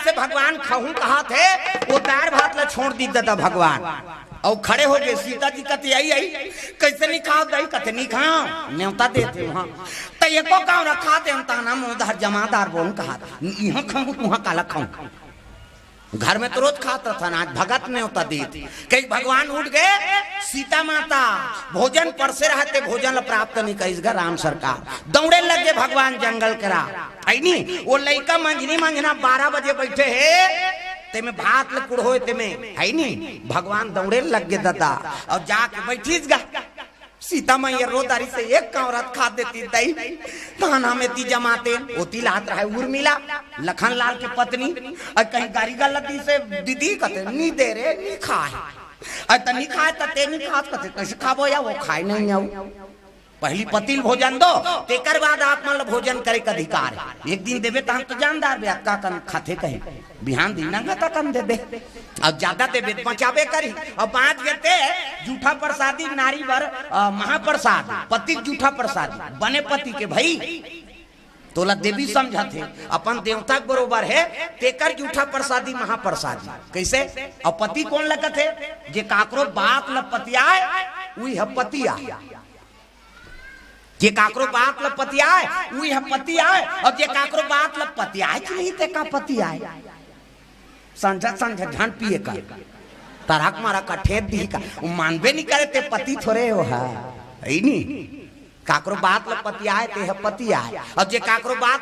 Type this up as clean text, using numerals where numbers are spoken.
से भगवान खहू कहा थे वो दार भात ला छोड़ दी दादा भगवान और खड़े हो गए। सीता जी कहती आई आई कैसे नहीं खाओ दही कहते नहीं खाओ न्योता देते वहां तो एको गाँव रखा थे हम ताना मोदार जमादार बोल कहा यहाँ खाऊं वहां काला खाऊं घर में तो रोज खाता था ना आज भगत ने होता दी कई भगवान उठ गए। सीता माता भोजन परसे रहते भोजन प्राप्त नहीं कईसगा राम सरकार दौड़े लगे भगवान जंगल करा आई नहीं वो लड़का मंझनी मंझना 12 बजे बैठे है ते में भात लकुड़ हो ते में है नहीं भगवान दौड़े लग गए दादा और जाके बैठीस गा सीता मैया रोदारी से एक औरत खा देती दही ताना में ती जमाते होती लात रहा उर्मिला लखन लाल की पत्नी और कहीं गाड़ी गलती से दीदी कहते नहीं दे रे नहीं खाए और नहीं खाए ते नहीं खा कहते कैसे खाबो या वो खाए नहीं आओ पहली पतिल भोजन दो तेकर बाद आप मान भोजन करे का अधिकार है एक दिन देवे तो हम तो जानदार बे का कन खाते कहे बिहान दिन ना का कम दे दे अब ज्यादा देवे पचावे करी और बात कहते जूठा प्रसादी नारी वर महाप्रसाद पति जूठा प्रसादी बने पति के भाई तोला देवी समझा थे अपन देवता बरोबर है तेकर जूठा प्रसादी महाप्रसादी कैसे और पति कौन लगत है जे काकरो बाप लपतियाए वही है पतिया जे काकरो बात लपति आए वही है पति आए और जे काकरो बात लपति आए कि नहीं ते का पति आए संझा संझा झंड पिए का तराक मारा का ठेप दी का मानबे नहीं करे ते पति थोड़े हो है नहीं काकरो बात लपति आए ते है पति आए और जे काकरो बात